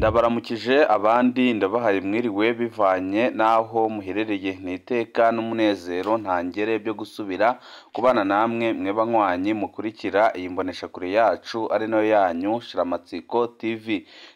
Ndabaramukije abandi ndabahaye mwiriwe bivanye n'aho muherereye n'iteka n'umunezero ntangere byo gusubira kubana namwe mwe banywanyi mukurikira iyi mboneshakure yacu ari nayo yanyu Shiramatsiko TV.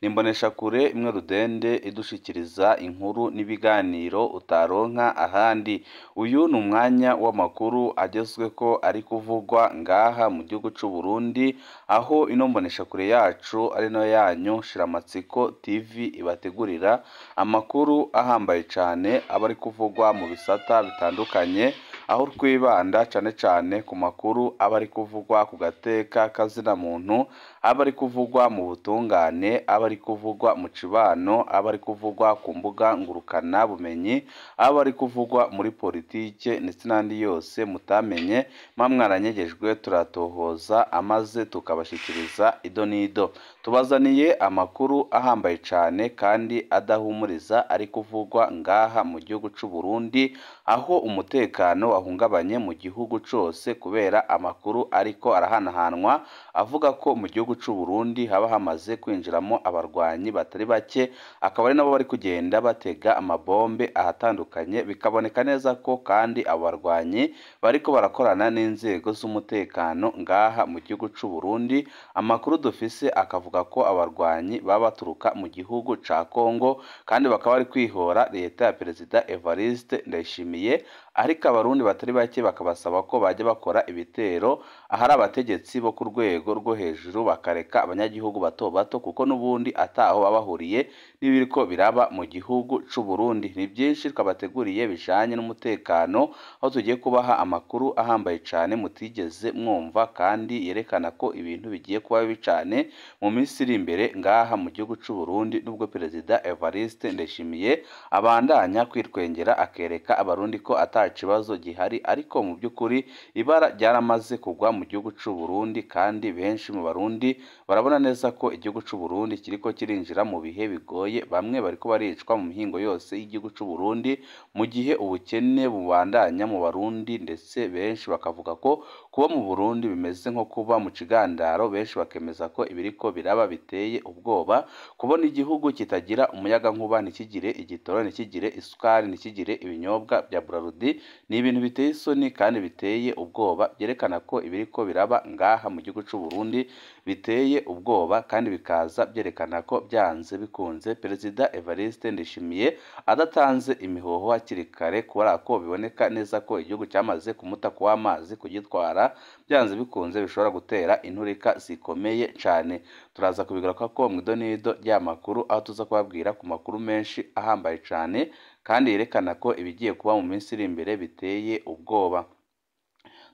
Ni imboneshakure imwe rudende idushikiriza inkuru n'ibiganiro utaronka ahandi. Uyu ni umwanya w'amakuru agezweko ari kuvugwa ngaha mu gihugu c'u Burundi, aho ino mboneshakure yacu ari nayo yanyu Shiramatsiko TV ibategurira amakuru ahambaye cyane aba ari kuvugwa mu bisata bitandukanye, aho twibanda cyane ku makuru aba ari kuvugwa ku gateka kazina muntu, aba ari kuvugwa mu butungane, aba ari kuvugwa mu cibano, aba ari kuvugwa ku mbuga ngurukana bumenyi, aba ari kuvugwa muri politike ndetse n'andi yose mutamenye mwaranyegejwe turatohoza amaze tukabashikiriza ido nido. Tubazaniye amakuru ahambaye cyane kandi adahumuriza ari kuvugwa ngaha mu gihugu c'u Burundi, aho umutekano wahungabanye mu gihugu cose kubera amakuru ariko arahanahanwa avuga ko mu gihugu c'u Burundi haba hamaze kwinjiramo abarwanyi batari bake, akaba ari nabo bari kugenda batega amabombe ahatandukanye, bikaboneka neza ko kandi abarwanyi bariko barakorana n'inzego z'umutekano ngaha mu gihugu c'u Burundi. Amakuru dufise akavuga ko abarwanyi baba baturuka mu gihugu ca Kongo kandi bakaba bari kwihora leta ya Perezida Evariste Ndayishimiye, ariko abarundi batari bake bakabasaba ko bajya bakora ibitero ahari abategetsi bo ku rwego rwo hejuru bakareka abanyagihugu bato bato, kuko n'ubundi ataho babahuriye n'ibiriko biraba mu gihugu c'u Burundi. Ni byinshi twabateguriye bijanye n'umutekano, aho tugiye kubaha amakuru ahambaye cyane mutigeze mwumva kandi yerekana ko ibintu bigiye kuba bibi cyane mu minsi iri imbere ngaha mu gihugu c'u Burundi, nubwo Perezida Evariste Ndayishimiye abandanya kwitwengera akereka abarundi ko kibazo gihari, ariko mu by'ukuri ibara ryaramaze kugwa mu gihugu c'u Burundi kandi benshi mu barundi barabona neza ko igihugu c'u Burundi kiriko kirinjira mu bihe bigoye. Bamwe bariko baricwa mu mihingo yose y'igihugu c'u Burundi mu gihe ubukene bubandanya mu barundi, ndetse benshi bakavuga ko kuba mu Burundi bimeze nko kuba mu cigandaro. Benshi bakemeza ko ibiriko biraba biteye ubwoba, kubona igihugu kitagira umuyaga nkuba, ntikigire igitoro, ntikigire isukari, ntikigire ibinyobwa bya Braludi, ni ibintu biteye isoni kandi biteye ubwoba, byerekana ko ibiriko biraba ngaha mu gihugu c'u Burundi biteye ubwoba, kandi bikaza byerekana ko byanze bikunze Perezida Evariste Ndayishimiye adatanze imihoho hakiri kare, kubera ko biboneka neza ko igihugu cyamaze kumuta kw'amazi kugitwara, byanze bikunze bishobora gutera inturika zikomeye cyane. Turaza kubigaruka ko mu idonido ry'amakuru, aho tuza kubabwira ku makuru menshi ahambaye cyane kandi yerekana ko ibigiye kuba mu minsi iri imbere biteye ubwoba.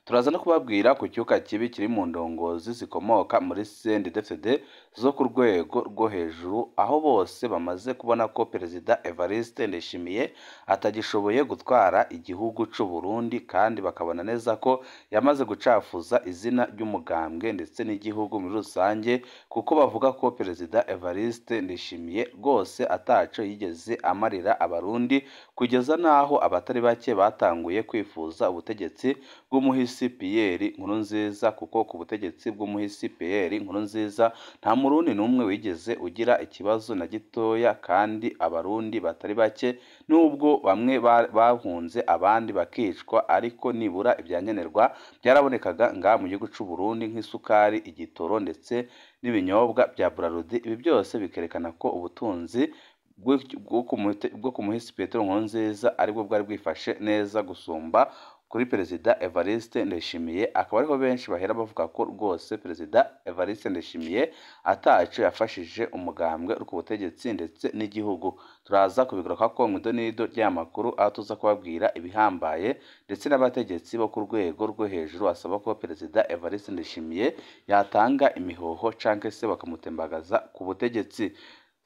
Turaza no kubabwira ku cyuka kibi kiri mu ndongozi zikomoka muri CNDD-FDD zo ku rwego rwo hejuru, aho bose bamaze kubona ko Perezida Evariste Ndayishimiye atagishoboye gutwara igihugu c'u Burundi, kandi bakabona neza ko yamaze gucafuza izina ry'umugambwe ndetse n'igihugu muri rusange, kuko bavuga ko Perezida Evariste Ndayishimiye rwose ataco yigeze amarira abarundi, kugeza naho abatari bake batanguye kwifuza ubutegetsi bw'umuhisi Pierre Nkurunziza, kuko ku butegetsi bw'umuhisi Pierre Nkurunziza nta murundi n'umwe wigeze ugira ikibazo na gitoya, kandi abarundi batari bake nubwo bamwe bahunze abandi bakicwa, ariko nibura ibyankenerwa byarabonekaga ngaha mu gihugu c'u Burundi nk'isukari, igitoro ndetse n'ibinyobwa bya Braludi. Ibi byose bikerekana ko ubutunzi bwo ku muhisi Petero Nkurunziza aribwo bwari bwifashe neza gusumba kuri Perezida Evariste Ndayishimiye. Akaba ariho benshi bahera bavuga ko rwose Perezida Evariste Ndayishimiye ataco yafashije umugambwe uri ku butegetsi ndetse n'igihugu. Turaza kubigaruka ko mu idonido ry'amakuru, aho tuza kubabwira ibihambaye ndetse n'abategetsi bo ku rwego rwo hejuru basaba ko Perezida Evariste Ndayishimiye yatanga imihoho canke se bakamutembagaza ku butegetsi.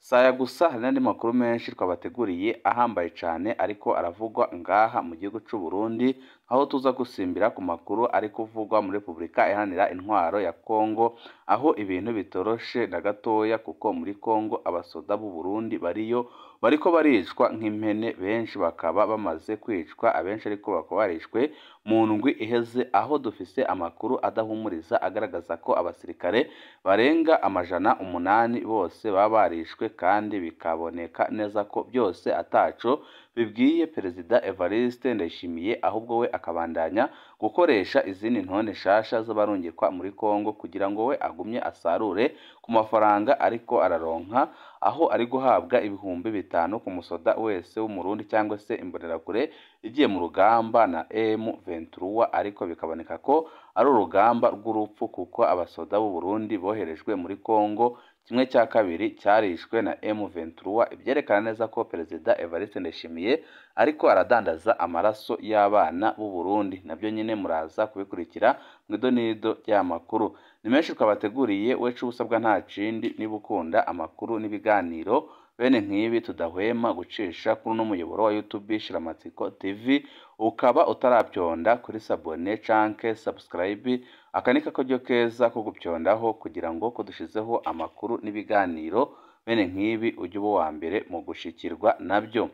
Saya gusa hari n'andi makuru menshi twabateguriye ahambaye cyane ariko aravugwa ngaha mu gihugu c'u Burundi. aho tuza gusimbira ku makuru ari kuvugwa muri Repubulika Iharanira Intwaro ya Kongo, aho ibintu bitoroshe na gatoya kuko muri Kongo abasoda b'u Burundi bariyo bariko baricwa nk'impene, benshi bakaba bamaze kwicwa, abenshi ariko bakaba barishwe mu ndwi iheze, aho dufise amakuru adahumuriza agaragaza ko abasirikare barenga 800 bose baba barishwe, kandi bikaboneka neza ko byose ataco bibwiye Perezida Evariste Ndayishimiye, ahubwo we akabandanya gukoresha izindi ntonde shasha z'abarungikwa muri Kongo kugira ngo we agumye asarure ku mafaranga ariko araronka, aho ari guhabwa ibihumbi 5 ku musoda wese w'umurundi cyangwa se imbonerakure igiye mu rugamba na M23, ariko bikaboneka ko ari urugamba rw'urupfu kuko abasoda b'u Burundi boherejwe muri Kongo 1/2 cyarishwe na M23, ibyerekana neza ko Perezida Evariste Ndayishimiye ariko aradandaza amaraso y'abana b'u Burundi. Nabyo nyine muraza kubikurikira mu idonido ry'amakuru. Ni menshi twabateguriye, we usabwa nta kindi, niba ukunda amakuru n'ibiganiro bene nk'ibi tudahwema gucisha kuri uno muyoboro wa YouTube Shiramatsiko TV, ukaba utarabyonda kuri sabone canke subscribe, akanika kajyo keza ko gupyondaho kugira ngo ko dushizeho amakuru n'ibiganiro bene nk'ibi ujye uba wa mbere mu gushikirwa nabyo.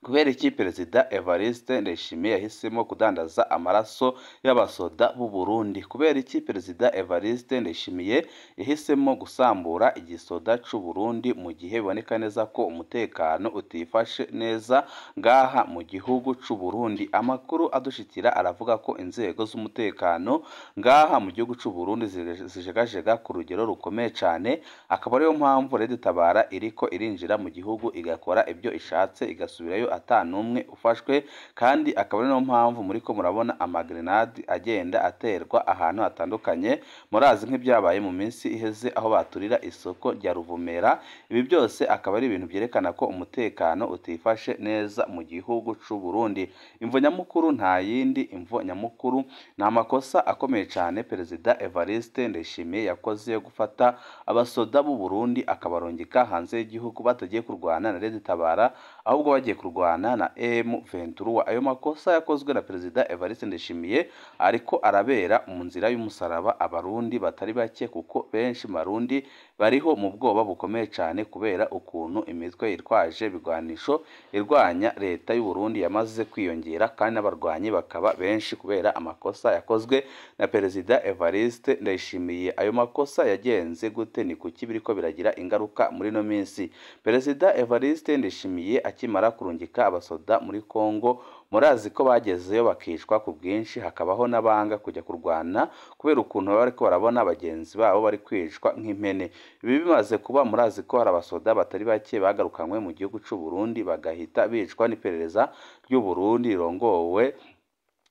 Kubera iki Perezida Evariste Ndayishimiye yahisemo kudandaza amaraso y'abasoda b'u Burundi? Kubera iki Perezida Evariste Ndayishimiye yahisemo gusambura igisoda c'u Burundi mu gihe biboneka neza ko umutekano utifashe neza ngaha mu gihugu c'u Burundi? Amakuru adushikira aravuga ko inzego z'umutekano ngaha mu gihugu c'u Burundi zijegajega ku rugero rukomeye cyane, akaba ariyo mpamvu Red Tabara iriko irinjira mu gihugu igakora ibyo ishatse igasubirayo atanumwe ufashwe, kandi akaba ari no mpamvu muri ko murabona amagrenade agenda aterwa ahantu hatandukanye. Murazi nk'ibyabaye mu minsi iheze aho baturira isoko rya Ruvumera. Ibi byose akaba ari ibintu byerekana ko umutekano utifashe neza mu gihugu c'u Burundi. Imvo nyamukuru nta yindi, imvo nyamukuru ni amakosa akomeye cyane Perezida Evariste Ndayishimiye yakoze yo gufata abasoda b'u Burundi akabarongeka hanze y'igihugu batagiye kurwana na Red Tabara, ahubwo bagiye kurwana na M23. Ayo makosa yakozwe na Perezida Evariste Ndayishimiye ariko arabera mu nzira y'umusaraba abarundi batari bake, kuko benshi marundi bariho mu bwoba bukomeye cyane kubera ukuntu imitwe yitwaje bigwanisho irwanya leta y'u Burundi yamaze kwiyongera, kandi n'abarwanyi bakaba benshi kubera amakosa yakozwe na Perezida Evariste Ndayishimiye. Ayo makosa yagenze gute? Ni kuki biriko biragira ingaruka muri no minsi? Perezida Evariste Ndayishimiye akimara kurungika abasoda muri Kongo, murazi ko bagezeyo bakicwa ku bwinshi, hakabaho n'abanga kujya kurwana kubera ukuntu bari ko barabona bagenzi babo bari kwicwa nk'impene. Ibi bimaze kuba, murazi ko hari abasoda batari bake bagarukanywe mu gihugu c'u Burundi bagahita bicwa n'iperereza ry'u Burundi rirongowe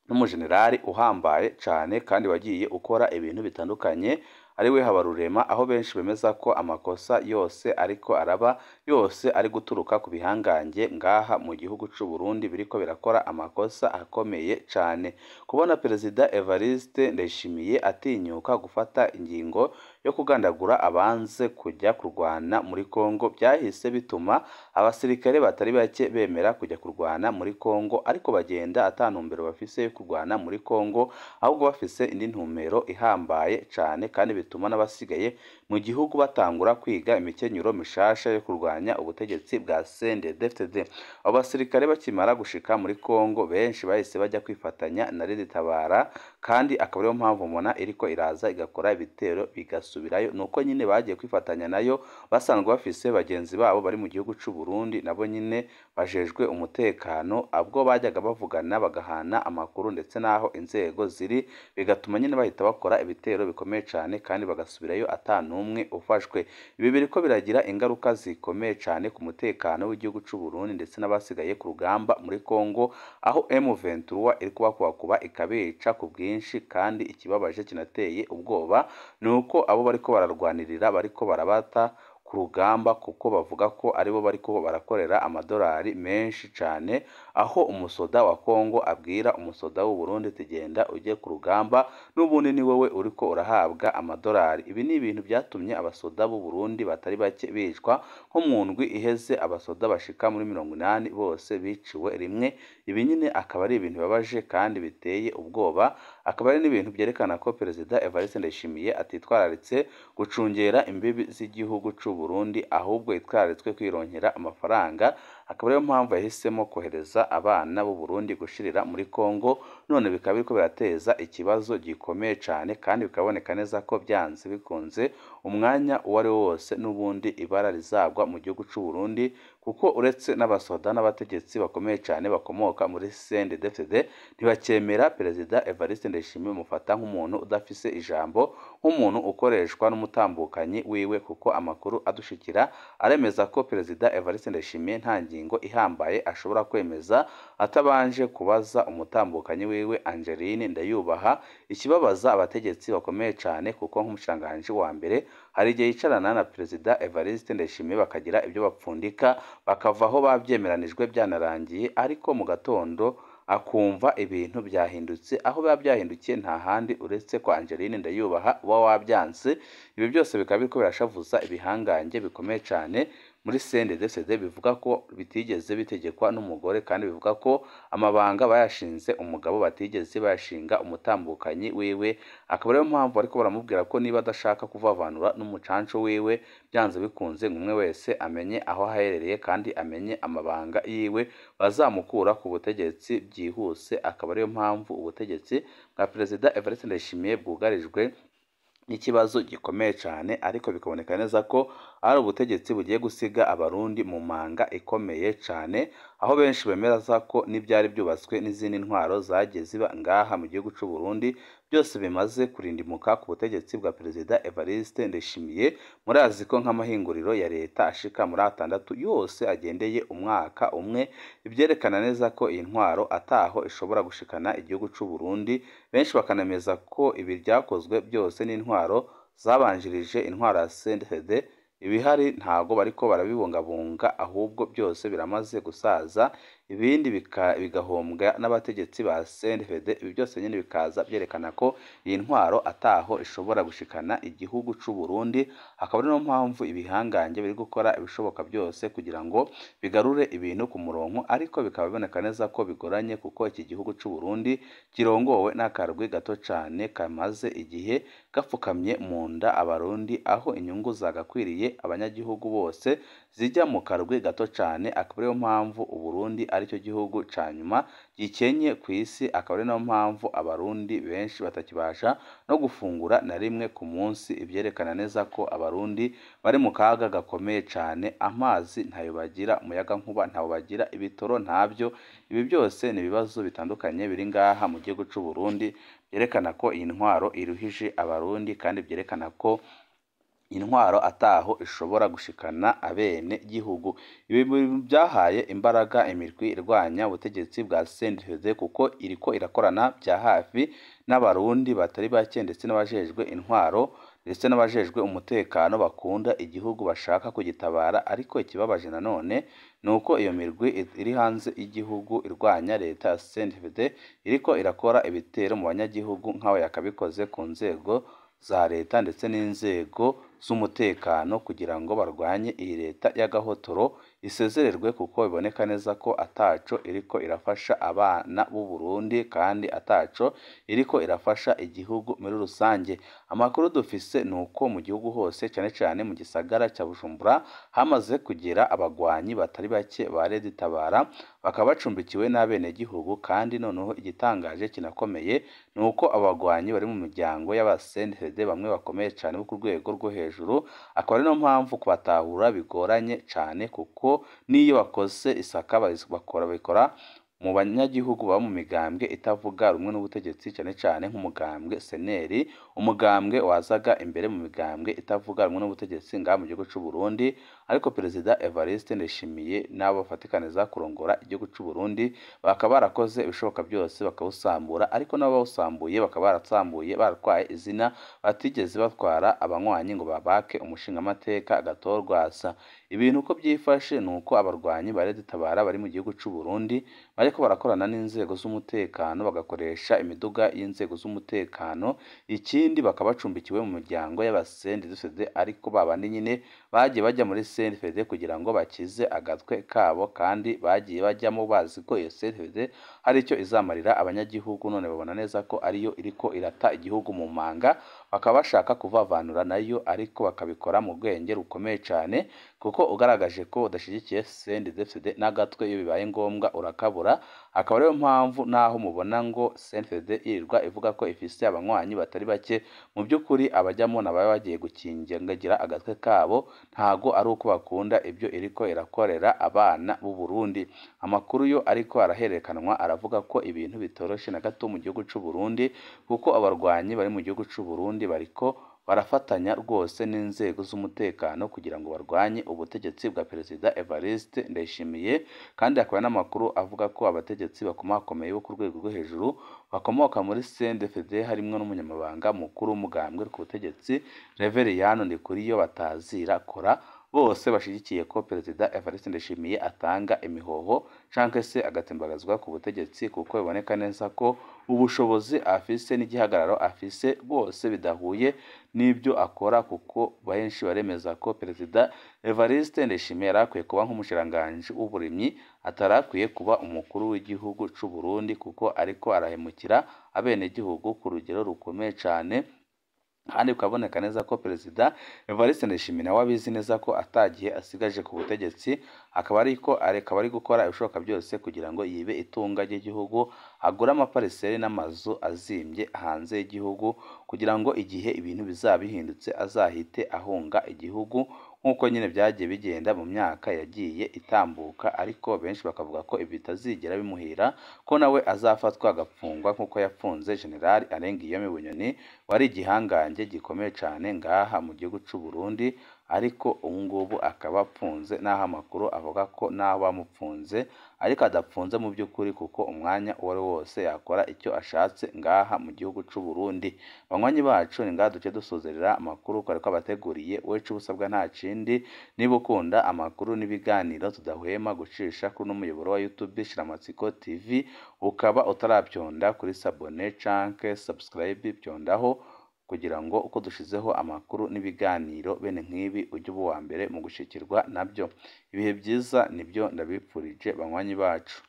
n'umujenerali uhambaye cyane kandi wagiye ukora ibintu bitandukanye, ari we Habarurema, aho benshi bemeza ko amakosa yose ariko araba yose ari guturuka ku bihangange ngaha mu gihugu c'u Burundi biriko birakora amakosa akomeye cyane. Kubona Perezida Evariste Ndayishimiye atinyuka gufata ingingo yo kugandagura abanze kujya kurwana muri Kongo, byahise bituma abasirikare batari bake bemera kujya kurwana muri Kongo, ariko bagenda atantumbero bafise yo kurwana muri Kongo, ahubwo bafise indi ntumbero ihambaye cyane, kandi bituma n'abasigaye mu gihugu batangura kwiga imikenyero mishasha yo kurwanya ubutegetsi bwa CNDD-FDD. Abo basirikare bakimara gushika muri Kongo, benshi bahise bajya kwifatanya na Red Tabara, kandi akaba ariyo mpamvu mubona iriko iraza igakora ibitero bigasubirayo. Nuko nyine bagiye kwifatanya nayo basanzwe bafise bagenzi babo bari mu gihugu c'u Burundi, nabo nyine bajejwe umutekano, abwo bajyaga bavugana bagahana amakuru ndetse naho inzego ziri, bigatuma nyine bahita bakora ibitero bikomeye cyane kandi bagasubirayo atanumwe ufashwe. Ibi biriko biragira ingaruka zikomeye cyane ku mutekano w'igihugu c'u Burundi ndetse n'abasigaye ku rugamba muri Kongo, aho M23 iri kubakuba ikabica ku bwinshi, kandi ikibabaje kinateye ubwoba nuko abo bariko bararwanirira bariko barabata ku rugamba kuko bavuga ko aribo bariko barakorera amadolari menshi cane, aho umusoda wa Kongo abwira umusoda w'u Burundi ati genda ujye ku rugamba n'ubundi ni wowe uriko urahabwa amadolari. Ibi ni ibintu byatumye abasoda b'u Burundi batari bake bicwa, nko mu ndwi iheze abasoda bashika muri 80 bose biciwe rimwe. Ibi nyine akaba ari ibintu bibabaje kandi biteye ubwoba, akaba ari n'ibintu byerekana ko Perezida Evariste Ndayishimiye atitwararitse gucungera imbibi z'igihugu c'u Burundi, ahubwo yitwararitswe kwironkera amafaranga. Akaba ariyo mpamvu yahisemo kohereza abana b'u Burundi gushirira muri Kongo, none bikaba biriko birateza ikibazo gikomeye cane kandi bikaboneka neza ko byanze bikunze umwanya uwo ari wo wose n'ubundi ibara rizagwa mu gihugu c'u Burundi, kuko uretse n'abasoda n'abategetsi bakomeye cyane bakomoka muri CNDD-FDD ntibakemera Perezida Evariste Ndayishimiye mufata nk'umuntu udafise ijambo, nk'umuntu ukoreshwa n'umutambukanyi wiwe, kuko amakuru adushikira aremeza ko Perezida Evariste Ndayishimiye nta ngingo ihambaye ashobora kwemeza atabanje kubaza umutambukanyi wiwe Angeline Ndayubaha. Ikibabaza abategetsi bakomeye cyane kuko nk'umushikiranganji wa mbere hari igihe yicarana na Perezida Evariste Ndayishimiye bakagira ibyo bapfundika bakavaho babyemeranijwe byanarangiye, ariko mu gatondo akumva ibintu byahindutse. Aho biba byahindukiye nta handi uretse kwa Angeline Ndayubaha uba wabyanze. Ibi byose bikaba biriko birashavuza ibihangange bikomeye cyane muri CNDD-FDD, bivuga ko bitigeze bitegekwa n'umugore kandi bivuga ko amabanga bayashinze umugabo batigeze bayashinga umutambukanyi wiwe. Akaba ariyo mpamvu ariko baramubwira ko niba adashaka kuvavanura n'umucanco wiwe byanze bikunze umwe wese amenye aho aherereye kandi amenye amabanga yiwe, bazamukura ku butegetsi byihuse. Akaba ariyo mpamvu ubutegetsi bwa Perezida Evariste Ndayishimiye bwugarijwe n'ikibazo gikomeye cyane, ariko bikaboneka neza ko ari ubutegetsi bugiye gusiga abarundi mu manga ikomeye cyane, aho benshi bemeza ko n'ibyari byubatswe n'izindi ntwaro zagiye ziba ngaha mu gihugu c'u Burundi byose bimaze kurindimuka ku butegetsi bwa Perezida Evariste Ndayishimiye. Murazi ko nk'amahinguriro ya leta ashika muri 6 yose agendeye umwaka umwe, ibyerekana neza ko iyi ntwaro ataho ishobora gushikana igihugu c'u Burundi. Benshi bakanemeza ko ibi byakozwe byose n'intwaro zabanjirije intwaro ya CNDD. Ibihari ntago bariko barabibungabunga, ahubwo byose biramaze gusaza, ibindi bigahombwa n'abategetsi ba CNDD. Ibi byose nyine bikaza byerekana ko iyi ntwaro ataho ishobora gushikana igihugu c'u Burundi. Akaba ari no mpamvu ibihangange biri gukora ibishoboka byose kugira ngo bigarure ibintu ku murongo, ariko bikaba biboneka neza ko bigoranye, kuko iki gihugu c'u Burundi kirongowe n'akarwi gato cyane kamaze igihe gapfukamye mu nda abarundi, aho inyungu zagakwiriye abanyagihugu bose zijya mu karwi gato cyane. Akaba ariyo mpamvu Uburundi aricyo gihugu ca nyuma gikenye ku isi. Akaba ari nayo mpamvu abarundi benshi batakibasha no gufungura na rimwe ku munsi, ibyerekana neza ko abarundi bari mu kaga gakomeye cyane. Amazi ntayo bagira, umuyaga nkuba ntawo bagira, ibitoro ntabyo. Ibi byose ni ibibazo bitandukanye biri ngaha mu gihugu c'u Burundi, byerekana ko iyi ntwaro iruhije abarundi kandi byerekana ko intwaro ataho ishobora gushikana abene gihugu. Ibi byahaye imbaraga imirwi irwanya ubutegetsi bwa CNDD, kuko iriko irakorana bya hafi n'abarundi batari bake ndetse n'abajejwe intwaro ndetse n'abajejwe umutekano bakunda igihugu bashaka kugitabara. Ariko ikibabaje nanone nuko iyo mirwi iri hanze y'igihugu irwanya leta ya CNDD iriko irakora ibitero mu banyagihugu nk'aho yakabikoze ku nzego za leta ndetse n'inzego z'umutekano kugira ngo barwanye iyi leta y'agahotoro isezererwe, kuko biboneka neza ko ataco iriko irafasha abana b'u Burundi kandi ataco iriko irafasha igihugu muri rusange. Amakuru dufise nuko mu gihugu hose cyane cyane mu gisagara cya Bujumbura hamaze kugera abagwanyi batari bake ba Red Tabara, bakaba bacumbikiwe n'abene gihugu. Kandi noneho igitangaje kinakomeye nuko abagwanyi bari mu miryango y'abasendede bamwe bakomeye cyane bo ku rwego rwo hejuru. Akaba ari no mpamvu kubatahura bigoranye cyane, kuko niyo bakoze isaka bakora mu banyagihugu baba mu migambwe itavuga rumwe n'ubutegetsi, cyane cyane nk'umugambwe seneri, umugambwe wazaga imbere mu migambwe itavuga rumwe n'ubutegetsi ngaha mu gihugu c'u Burundi. ariko Perezida Evariste Ndayishimiye n'abo bafatikaniza kurongora igihugu cy'u Burundi bakaba barakoze ibishoboka byose bakawusambura, ariko nabo bawusambuye bakaba baratsambuye baratwaye izina batigeze batwara abanywanyi ngo babake umushingamateka Agathon Rwasa. Ibintu uko byifashe ni uko abarwanyi ba Red Tabara bari mu gihugu cy'u Burundi bariko barakorana n'inzego z'umutekano bagakoresha imiduga y'inzego z'umutekano, ikindi bakaba bacumbikiwe mu miryango y'abasendeFD, ariko babandi nyine bagiye bajya muri CNDD kugira ngo bakize agatwe kabo, kandi bagiye bajyamo bazi ko iyo CNDD hari icyo izamarira abanyagihugu, none babona neza ko ariyo iriko irata igihugu mu manga, bakaba bashaka kuvavanura nayo, ariko bakabikora mu bwenge rukomeye cyane, kuko ugaragaje ko udashyigikiye CNDD n'agatwe iyo bibaye ngombwa urakabura. Akaba ariyo mpamvu naho mubona ngo CNDD irirwa ivuga ko ifise abanywanyi batari bake, mu by'ukuri abajyamo nababa bagiye gukingira agatwe kabo, ntago ari uko bakunda ibyo iriko irakorera abana b'u Burundi. Amakuru yo ariko araherekanwa aravuga ko ibintu bitoroshe na gato mu gihugu cy'u Burundi, kuko abarwanyi bari mu gihugu cy'u Burundi bariko barafatanya rwose n'inzego z'umutekano kugira ngo barwanye ubutegetsi bwa Perezida Evariste Ndayishimiye, kandi hakaba n'amakuru avuga ko abategetsi bakomakomeye bo ku rwego rwo hejuru bakomoka muri CNDD harimwo n'umunyamabanga mukuru w'umugambwe ku butegetsi Reveriyano Ndikuriyo batazira kora, bose bashigikiye ko Perezida Evariste Ndayishimiye atanga imihoho canke se agatembagazwa ku butegetsi, kuko biboneka neza ko ubushobozi afise n'igihagararo afise bwose bidahuye n'ibyo akora, kuko benshi baremeza ko Perezida Evariste Ndayishimiye yarakwiye kuba nk'umushikiranganji w'uburimyi, atarakwiye kuba umukuru w'igihugu cy'u Burundi, kuko ariko arahemukira abenegihugu ku rugero rukomeye cyane. Kandi bikaboneka neza ko Perezida Evariste Ndayishimiye nawe abizi neza ko atagiye asigaje ku butegetsi, akaba ari gukora ibishoboka byose kugira ngo yibe itunga ry'igihugu, agure amapariseri n'amazu azimbye hanze y'igihugu, kugira ngo igihe ibintu bizaba bihindutse azahite ahunga igihugu, nk'uko nyine byagiye bigenda mu myaka yagiye itambuka. Ariko benshi bakavuga ko ibi bitazigera bimuhira, ko nawe azafatwa agafungwa nk'uko yafunze General Arenguiyome Bunyoni wari igihangange gikomeye cyane ngaha mu gihugu cy'u Burundi, ariko ubu ngubu akaba apfunze, n'aho amakuru avuga ko n'aho bamupfunze ariko adapfunze mu by'ukuri, kuko umwanya uwo ari wo wose yakora icyo ashatse ngaha mu gihugu cy'u Burundi. Banywanyi bacu, ni ngaha duce dusozerera amakuru ko ariko abateguriye, wowe icyo usabwa nta kindi, niba ukunda amakuru n'ibiganiro tudahwema gucisha kuri uno muyoboro wa YouTube Shiramatsiko TV, ukaba utarabyonda kuri sabone canke subscribe, byondaho kugira ngo uko dushizeho amakuru n'ibiganiro bene nk'ibi ujye uba uwa mbere mu gushikirwa nabyo. Ibihe byiza nibyo ndabipfurije banywanyi bacu.